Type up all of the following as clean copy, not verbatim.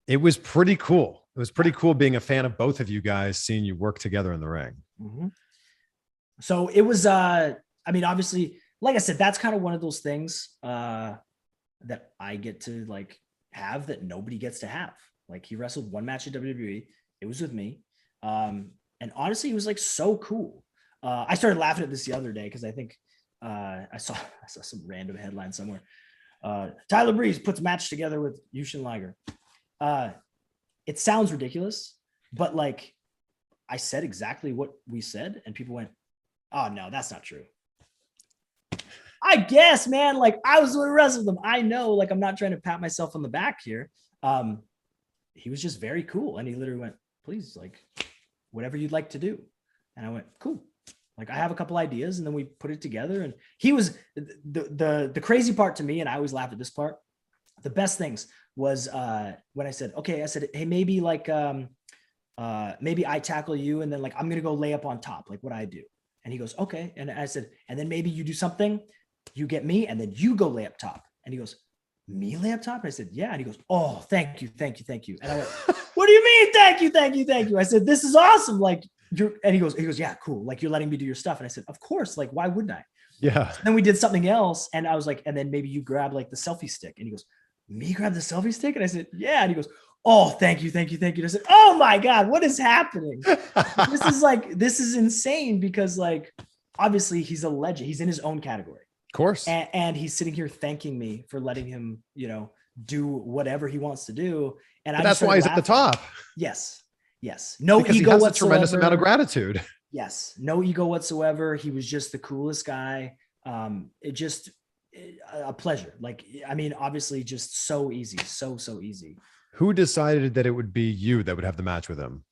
It was pretty cool. It was pretty cool being a fan of both of you guys, seeing you work together in the ring. Mm-hmm. So it was, I mean, obviously, like I said, that's kind of one of those things that I get to like have that nobody gets to have. Like he wrestled one match at WWE. It was with me. And honestly, it was like so cool. I started laughing at this the other day because I think I saw some random headline somewhere. Tyler Breeze puts a match together with Jushin Liger. It sounds ridiculous, but like I said exactly what we said, and people went, "Oh no, that's not true." I guess, man, like I was the one who wrestled them. I know, like I'm not trying to pat myself on the back here. He was just very cool, and he literally went, "Please, like whatever you'd like to do," and I went, "Cool." Like I have a couple ideas, and then we put it together. And he was the crazy part to me, and I always laugh at this part. The best things was when I said, "Okay," I said, "Hey, maybe like maybe I tackle you, and then like I'm gonna go lay up on top, like what I do." And he goes, "Okay," and I said, "And then maybe you do something, you get me, and then you go lay up top." And he goes, "Me lay up top?" And I said, "Yeah." And he goes, "Oh, thank you, thank you, thank you." And I went, "What do you mean, thank you, thank you, thank you?" I said, "This is awesome. Like you're," and he goes, "Yeah, cool. Like you're letting me do your stuff." And I said, "Of course. Like why wouldn't I?" Yeah. So then we did something else, and I was like, "And then maybe you grab like the selfie stick." And he goes, "Me grab the selfie stick?" And I said, "Yeah." And he goes, "Oh, thank you, thank you, thank you." And I said, "Oh my God, what is happening?" This is insane because like obviously he's a legend. He's in his own category. Of course. And he's sitting here thanking me for letting him, do whatever he wants to do. And but that's why he's laughing. At the top. Yes. No because ego he has whatsoever. A tremendous amount of gratitude. Yes. No ego whatsoever. He was just the coolest guy. A pleasure. Like, I mean, obviously just so easy. So easy. Who decided that it would be you that would have the match with him?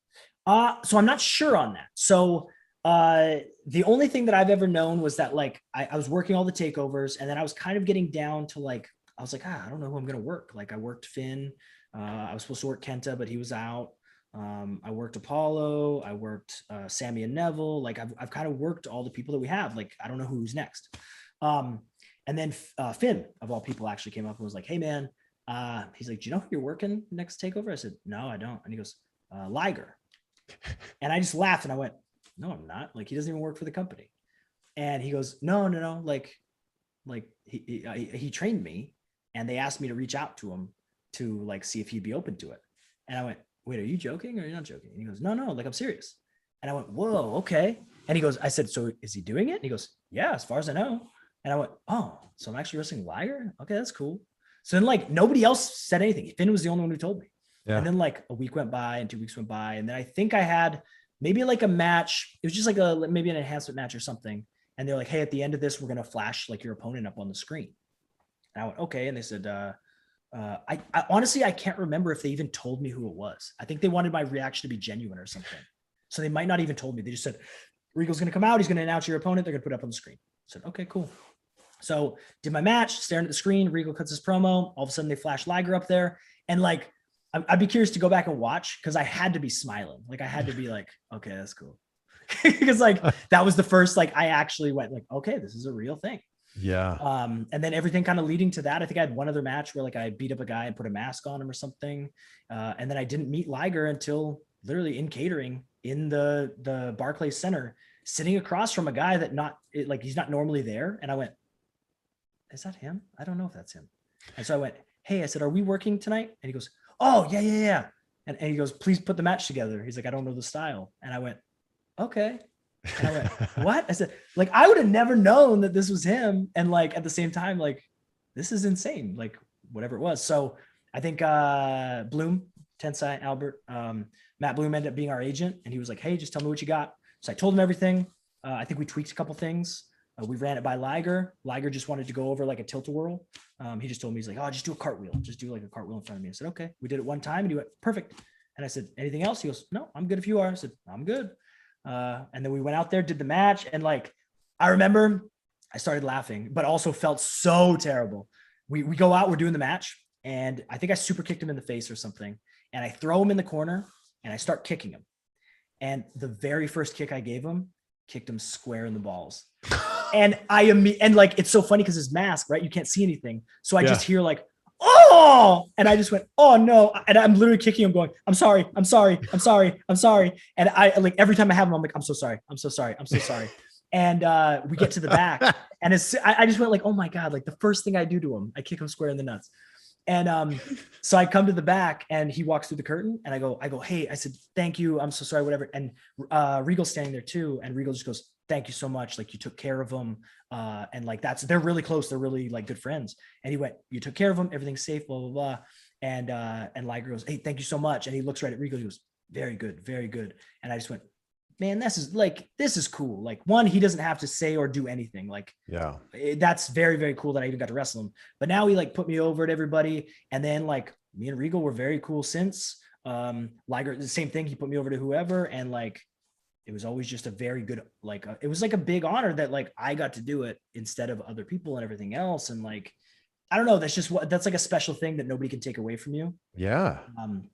So I'm not sure on that. So the only thing that I've ever known was that like I was working all the takeovers, and then I was kind of getting down to like I was like, I don't know who I'm gonna work. Like I worked Finn, I was supposed to work Kenta, but he was out. I worked Apollo, I worked Sammy and Neville. Like I've kind of worked all the people that we have. Like I don't know who's next. And then Finn of all people actually came up and was like, "Hey man," he's like, "Do you know who you're working next takeover?" I said, "No, I don't." And he goes, "Liger." And I just laughed and I went, "No, I'm not. Like, he doesn't even work for the company." And he goes, no. Like he trained me, and they asked me to reach out to him to like see if he'd be open to it. And I went, "Wait, are you joking or are you not joking?" And he goes, no, like I'm serious. And I went, "Whoa, okay." And he goes, I said, "So is he doing it?" And he goes, "Yeah, as far as I know." And I went, "Oh, so I'm actually wrestling Liger? Okay, that's cool." So then like nobody else said anything. Finn was the only one who told me. Yeah. And then like a week went by and 2 weeks went by. And then I think I had maybe like a match. It was just like maybe an enhancement match or something. And they're like, "Hey, at the end of this, we're going to flash like your opponent up on the screen." And I went, "Okay." And they said, I honestly, I can't remember if they even told me who it was. I think they wanted my reaction to be genuine or something. So they might not even told me. They just said, "Regal's going to come out. He's going to announce your opponent. They're going to put it up on the screen." I said, "Okay, cool." So did my match, staring at the screen. Regal cuts his promo. All of a sudden they flash Liger up there. And like, I'd be curious to go back and watch because I had to be smiling. Like I had to be like, okay, that's cool. Because like that was the first, like I actually went like, okay, this is a real thing. Yeah. And then everything kind of leading to that. I think I had one other match where like I beat up a guy and put a mask on him or something. And then I didn't meet Liger until literally in catering in the Barclays Center, sitting across from a guy that like he's not normally there. And I went, "Is that him? I don't know if that's him." And so I went, "Hey," I said, "Are we working tonight?" And he goes, "Oh, yeah. And he goes, "Please put the match together." He's like, "I don't know the style." And I went, "Okay." And I went, "What?" I said, like, I would have never known that this was him. And like, at the same time, like, this is insane. Like whatever it was. So I think Bloom, Tensai, Albert, Matt Bloom ended up being our agent. And he was like, "Hey, just tell me what you got." So I told him everything. I think we tweaked a couple things. We ran it by Liger. Liger just wanted to go over like a tilt-a-whirl. He just told me, he's like, "Oh, just do a cartwheel. Just do like a cartwheel in front of me." I said, "Okay." We did it one time and he went, "Perfect." And I said, "Anything else?" He goes, "No, I'm good if you are." I said, "I'm good." And then we went out there, did the match. And like, I remember I started laughing, but also felt so terrible. We go out, we're doing the match. And I think I super kicked him in the face or something. And I throw him in the corner and I start kicking him. And the very first kick I gave him, kicked him square in the balls. And like, it's so funny because his mask, right? You can't see anything. So I just hear like, oh, and I just went, oh no. And I'm literally kicking him going, I'm sorry. And I like, every time I have him, I'm like, I'm so sorry. And we get to the back and I just went like, oh my God, like the first thing I do to him, I kick him square in the nuts. And so I come to the back and he walks through the curtain and I go, hey, I said, thank you. I'm so sorry, whatever. And Regal's standing there too. And Regal just goes, thank you so much. Like you took care of him. And like, they're really close. They're really like good friends. And he went, you took care of him. Everything's safe, blah, blah, blah. And Liger goes, hey, thank you so much. And he looks right at Regal. He goes, very good, very good. And I just went, man, this is cool. Like one, he doesn't have to say or do anything. Like, yeah, that's very, very cool that I even got to wrestle him. But now he like put me over at everybody. And then like me and Regal were very cool since. Liger, the same thing. He put me over to whoever. And like, it was always just a very good, like, it was like a big honor that like I got to do it instead of other people and everything else. And like, I don't know, that's like a special thing that nobody can take away from you. Yeah. And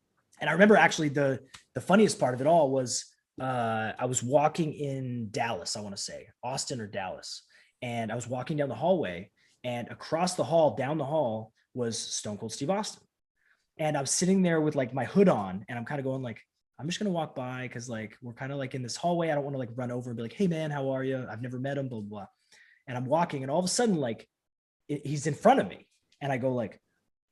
I remember actually the funniest part of it all was, I was walking in Dallas, I want to say Austin or Dallas. And I was walking down the hallway and across the hall, down the hall was Stone Cold Steve Austin. And I was sitting there with like my hood on and I'm kind of going like, I'm just going to walk by. Cause like, we're kind of like in this hallway. I don't want to like run over and be like, hey man, how are you? I've never met him, blah, blah, blah. And I'm walking and all of a sudden, like he's in front of me and I go like,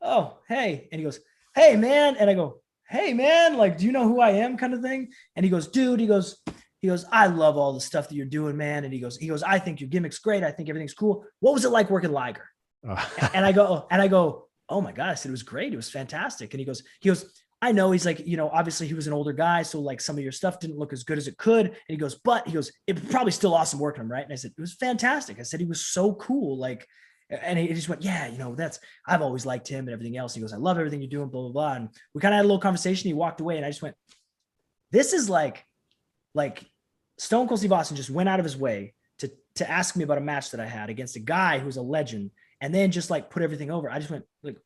oh, hey. And he goes, hey man. And I go, hey man, like, do you know who I am kind of thing? And he goes, dude, he goes, I love all the stuff that you're doing, man. And he goes, I think your gimmick's great. I think everything's cool. What was it like working Liger? And I go, oh my God. I said, it was great. It was fantastic. And he goes, I know. He's like, obviously he was an older guy. So like some of your stuff didn't look as good as it could. And he goes, it was probably still awesome working him. Right. And I said, it was fantastic. I said, he was so cool. Like, and he just went, yeah, I've always liked him and everything else. He goes, I love everything you're doing, blah, blah, blah. And we kind of had a little conversation. He walked away and I just went, this is like Stone Cold Steve Austin just went out of his way to ask me about a match that I had against a guy who's a legend and then just like put everything over. I just went like,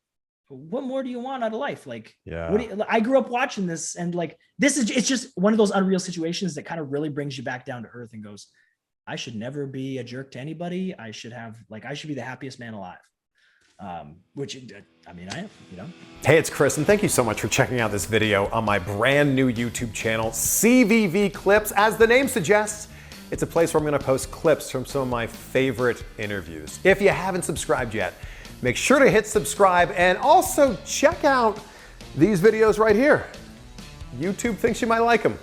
what more do you want out of life? Like, yeah, I grew up watching this and like, it's just one of those unreal situations that kind of really brings you back down to earth and goes, I should never be a jerk to anybody. I should be the happiest man alive. Which, I mean, I am, Hey, it's Chris, and thank you so much for checking out this video on my brand new YouTube channel, CVV Clips. As the name suggests, it's a place where I'm gonna post clips from some of my favorite interviews. If you haven't subscribed yet, make sure to hit subscribe and also check out these videos right here. YouTube thinks you might like them.